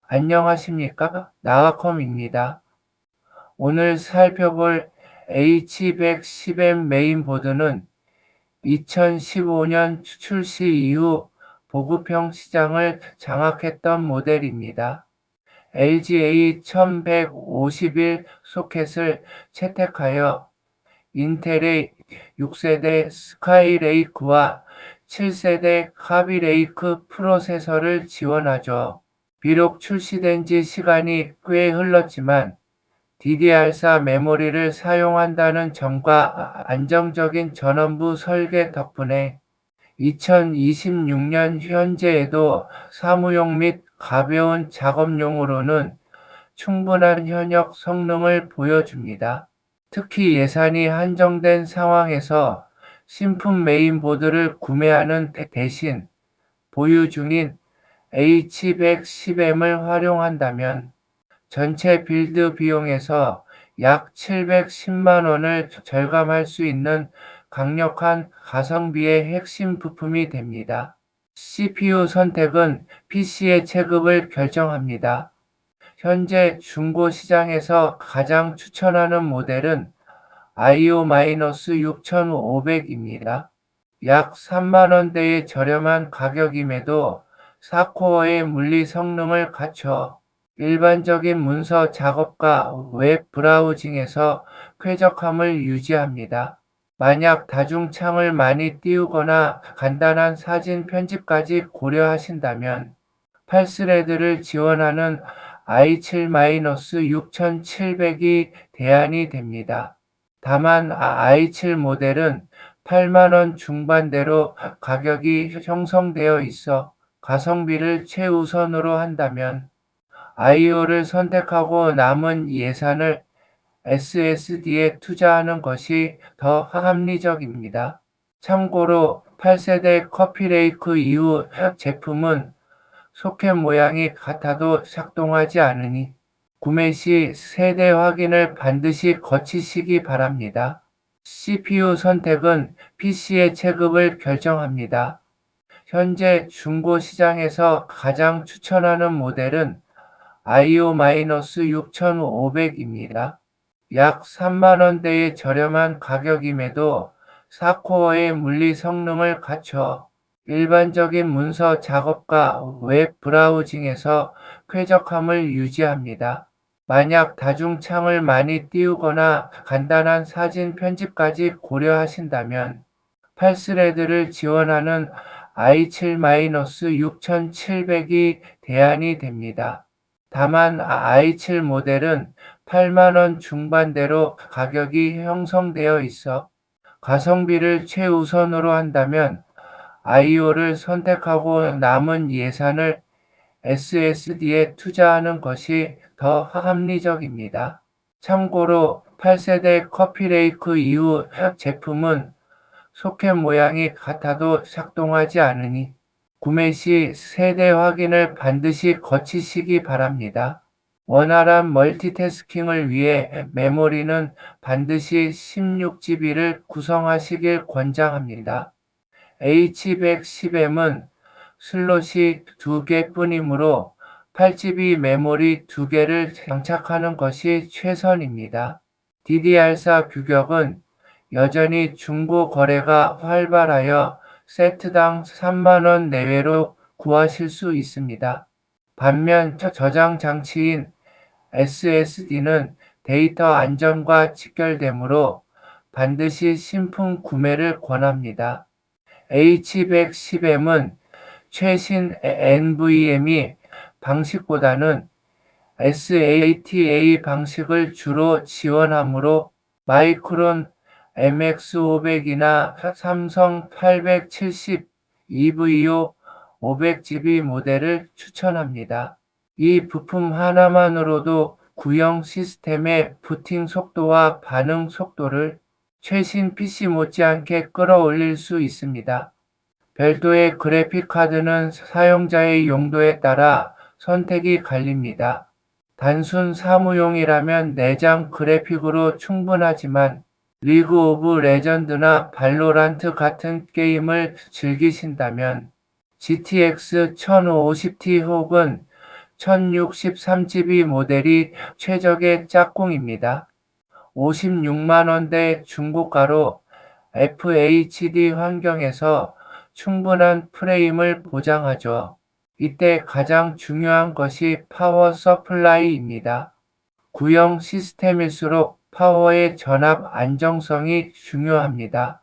안녕하십니까? 나와컴입니다. 오늘 살펴볼 H110M 메인보드는 2015년 출시 이후 보급형 시장을 장악했던 모델입니다. LGA 1151 소켓을 채택하여 인텔의 6세대 스카이레이크와 7세대 카비레이크 프로세서를 지원하죠. 비록 출시된 지 시간이 꽤 흘렀지만 DDR4 메모리를 사용한다는 점과 안정적인 전원부 설계 덕분에 2026년 현재에도 사무용 및 가벼운 작업용으로는 충분한 현역 성능을 보여줍니다. 특히 예산이 한정된 상황에서 신품 메인보드를 구매하는 대신 보유 중인 H110M을 활용한다면 전체 빌드 비용에서 약 710만원을 절감할 수 있는 강력한 가성비의 핵심 부품이 됩니다. CPU 선택은 PC의 체급을 결정합니다. 현재 중고 시장에서 가장 추천하는 모델은 IO-6500입니다. 약 3만원대의 저렴한 가격임에도 4코어의 물리 성능을 갖춰 일반적인 문서 작업과 웹 브라우징에서 쾌적함을 유지합니다. 만약 다중창을 많이 띄우거나 간단한 사진 편집까지 고려하신다면 8스레드를 지원하는 i7-6700이 대안이 됩니다. 다만 i7 모델은 8만원 중반대로 가격이 형성되어 있어 가성비를 최우선으로 한다면 IO를 선택하고 남은 예산을 SSD에 투자하는 것이 더 합리적입니다. 참고로 8세대 커피레이크 이후 제품은 소켓 모양이 같아도 작동하지 않으니 구매 시 세대 확인을 반드시 거치시기 바랍니다. CPU 선택은 PC의 체급을 결정합니다. 현재 중고 시장에서 가장 추천하는 모델은 IO-6500입니다. 약 3만원대의 저렴한 가격임에도 4코어의 물리 성능을 갖춰 일반적인 문서 작업과 웹 브라우징에서 쾌적함을 유지합니다. 만약 다중창을 많이 띄우거나 간단한 사진 편집까지 고려하신다면 8스레드를 지원하는 i7-6700이 대안이 됩니다. 다만 i7 모델은 8만원 중반대로 가격이 형성되어 있어 가성비를 최우선으로 한다면 IO를 선택하고 남은 예산을 SSD에 투자하는 것이 더 합리적입니다. 참고로 8세대 커피레이크 이후 제품은 소켓 모양이 같아도 작동하지 않으니 구매 시 세대 확인을 반드시 거치시기 바랍니다. 원활한 멀티태스킹을 위해 메모리는 반드시 16GB를 구성하시길 권장합니다. H110M은 슬롯이 2개뿐이므로 8GB 메모리 2개를 장착하는 것이 최선입니다. DDR4 규격은 여전히 중고 거래가 활발하여 세트당 3만원 내외로 구하실 수 있습니다. 반면 저장 장치인 SSD는 데이터 안전과 직결되므로 반드시 신품 구매를 권합니다. H110M은 최신 NVMe 방식보다는 SATA 방식을 주로 지원하므로 마이크론 MX500이나 삼성 870 EVO 500GB 모델을 추천합니다. 이 부품 하나만으로도 구형 시스템의 부팅 속도와 반응 속도를 최신 PC 못지않게 끌어올릴 수 있습니다. 별도의 그래픽 카드는 사용자의 용도에 따라 선택이 갈립니다. 단순 사무용이라면 내장 그래픽으로 충분하지만 리그 오브 레전드나 발로란트 같은 게임을 즐기신다면 GTX 1050Ti 혹은 1063GB 모델이 최적의 짝꿍입니다. 56만원대 중고가로 FHD 환경에서 충분한 프레임을 보장하죠. 이때 가장 중요한 것이 파워 서플라이입니다. 구형 시스템일수록 파워의 전압 안정성이 중요합니다.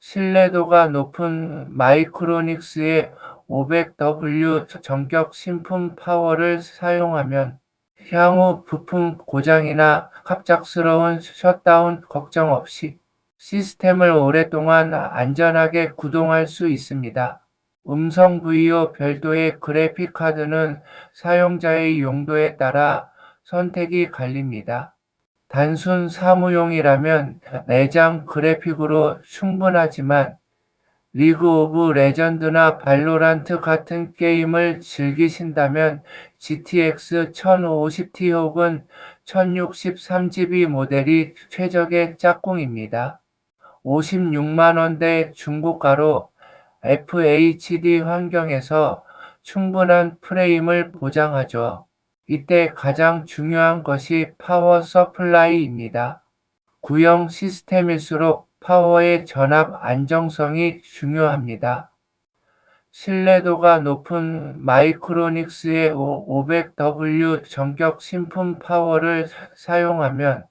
신뢰도가 높은 마이크로닉스의 500W 전격 신품 파워를 사용하면 향후 부품 고장이나 갑작스러운 셧다운 걱정 없이 시스템을 오랫동안 안전하게 구동할 수 있습니다. 음성 VO 별도의 그래픽카드는 사용자의 용도에 따라 선택이 갈립니다. 단순 사무용이라면 내장 그래픽으로 충분하지만 리그 오브 레전드나 발로란트 같은 게임을 즐기신다면 GTX 1050ti 혹은 1063GB 모델이 최적의 짝꿍입니다. 56만원대 중고가로 FHD 환경에서 충분한 프레임을 보장하죠. 이때 가장 중요한 것이 파워 서플라이입니다. 구형 시스템일수록 파워의 전압 안정성이 중요합니다. 신뢰도가 높은 마이크로닉스의 500W 전격 신품 파워를 사용하면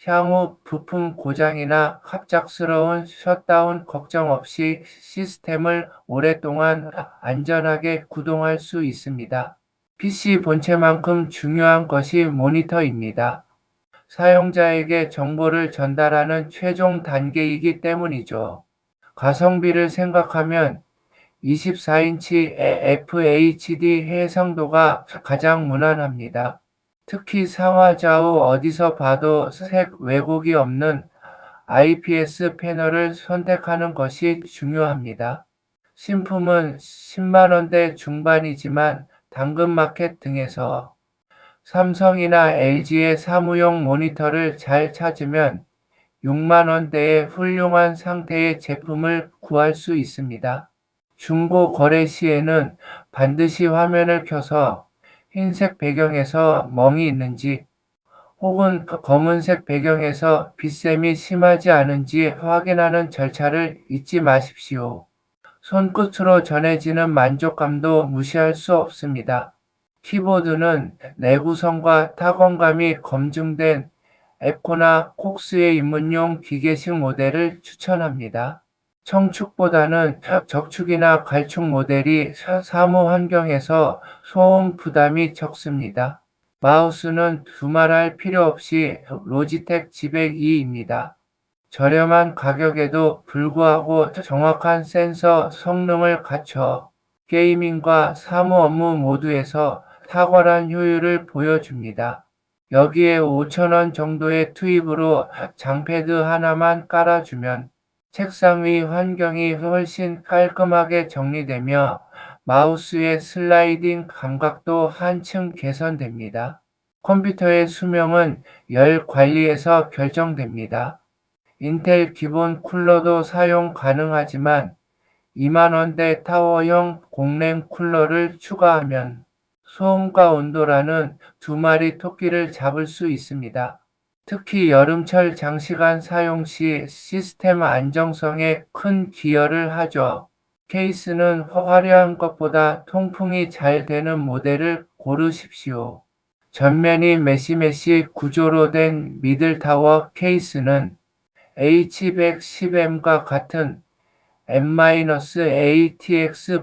향후 부품 고장이나 갑작스러운 셧다운 걱정 없이 시스템을 오랫동안 안전하게 구동할 수 있습니다. PC 본체만큼 중요한 것이 모니터입니다. 사용자에게 정보를 전달하는 최종 단계이기 때문이죠. 가성비를 생각하면 24인치 FHD 해상도가 가장 무난합니다. 특히 상하좌우 어디서 봐도 색 왜곡이 없는 IPS 패널을 선택하는 것이 중요합니다. 신품은 10만원대 중반이지만 당근마켓 등에서 삼성이나 LG의 사무용 모니터를 잘 찾으면 6만원대의 훌륭한 상태의 제품을 구할 수 있습니다. 중고 거래 시에는 반드시 화면을 켜서 흰색 배경에서 멍이 있는지 혹은 검은색 배경에서 빛샘이 심하지 않은지 확인하는 절차를 잊지 마십시오. 손끝으로 전해지는 만족감도 무시할 수 없습니다. 키보드는 내구성과 타건감이 검증된 에코나 콕스의 입문용 기계식 모델을 추천합니다. 청축보다는 적축이나 갈축 모델이 사무 환경에서 소음 부담이 적습니다. 마우스는 두말할 필요 없이 로지텍 G102입니다. 저렴한 가격에도 불구하고 정확한 센서 성능을 갖춰 게이밍과 사무 업무 모두에서 탁월한 효율을 보여줍니다. 여기에 5,000원 정도의 투입으로 장패드 하나만 깔아주면 책상 위 환경이 훨씬 깔끔하게 정리되며 마우스의 슬라이딩 감각도 한층 개선됩니다. 컴퓨터의 수명은 열 관리에서 결정됩니다. 인텔 기본 쿨러도 사용 가능하지만 2만원대 타워형 공랭 쿨러를 추가하면 소음과 온도라는 두 마리 토끼를 잡을 수 있습니다. 특히 여름철 장시간 사용 시 시스템 안정성에 큰 기여를 하죠. 케이스는 화려한 것보다 통풍이 잘 되는 모델을 고르십시오. 전면이 메쉬 구조로 된 미들타워 케이스는 H110M과 같은 M-ATX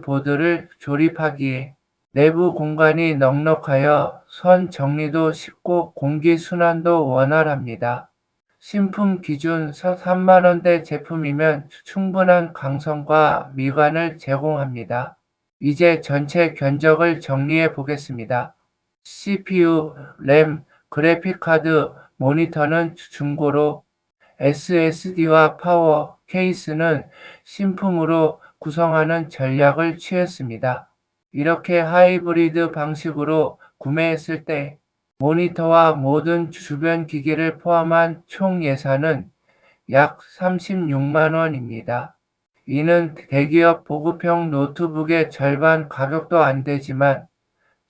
보드를 조립하기에 내부 공간이 넉넉하여 선 정리도 쉽고 공기 순환도 원활합니다. 신품 기준 3만원대 제품이면 충분한 강성과 미관을 제공합니다. 이제 전체 견적을 정리해 보겠습니다. CPU, 램, 그래픽카드, 모니터는 중고로 SSD와 파워, 케이스는 신품으로 구성하는 전략을 취했습니다. 이렇게 하이브리드 방식으로 구매했을 때 모니터와 모든 주변 기기를 포함한 총 예산은 약 36만원입니다. 이는 대기업 보급형 노트북의 절반 가격도 안 되지만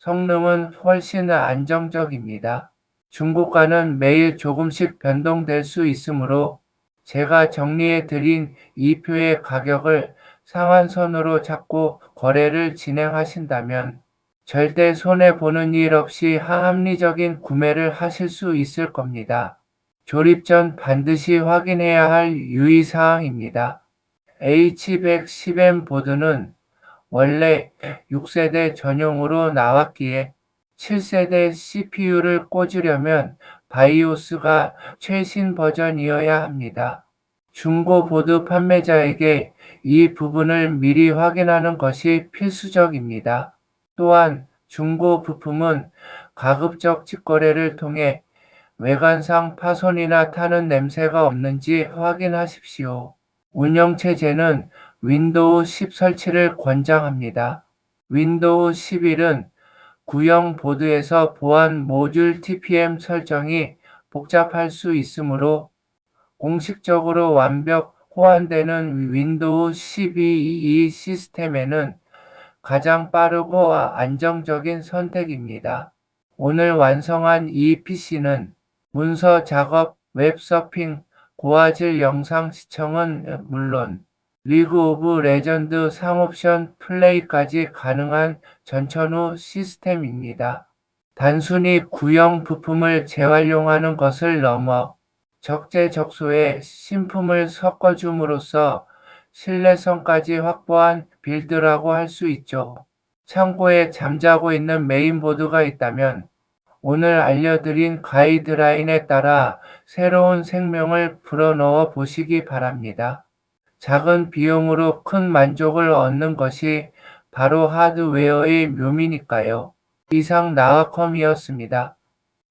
성능은 훨씬 안정적입니다. 중고가는 매일 조금씩 변동될 수 있으므로 제가 정리해 드린 이 표의 가격을 상한선으로 잡고 거래를 진행하신다면 절대 손해보는 일 없이 합리적인 구매를 하실 수 있을 겁니다. 조립 전 반드시 확인해야 할 유의사항입니다. H110M 보드는 원래 6세대 전용으로 나왔기에 7세대 CPU를 꽂으려면 바이오스가 최신 버전이어야 합니다. 중고 보드 판매자에게 이 부분을 미리 확인하는 것이 필수적입니다. 또한 중고 부품은 가급적 직거래를 통해 외관상 파손이나 타는 냄새가 없는지 확인하십시오. 운영체제는 윈도우 10 설치를 권장합니다. 윈도우 11은 구형 보드에서 보안 모듈 TPM 설정이 복잡할 수 있으므로 공식적으로 완벽 호환되는 윈도우 12 시스템에는 가장 빠르고 안정적인 선택입니다. 오늘 완성한 이 PC는 문서 작업, 웹서핑, 고화질 영상 시청은 물론 리그 오브 레전드 상옵션 플레이까지 가능한 전천후 시스템입니다. 단순히 구형 부품을 재활용하는 것을 넘어 적재적소에 신품을 섞어줌으로써 신뢰성까지 확보한 빌드라고 할 수 있죠. 창고에 잠자고 있는 메인보드가 있다면 오늘 알려드린 가이드라인에 따라 새로운 생명을 불어넣어 보시기 바랍니다. 작은 비용으로 큰 만족을 얻는 것이 바로 하드웨어의 묘미니까요. 이상 나와컴이었습니다.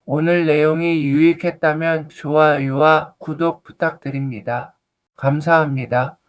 오늘 내용이 유익했다면 좋아요와 구독 부탁드립니다. 감사합니다.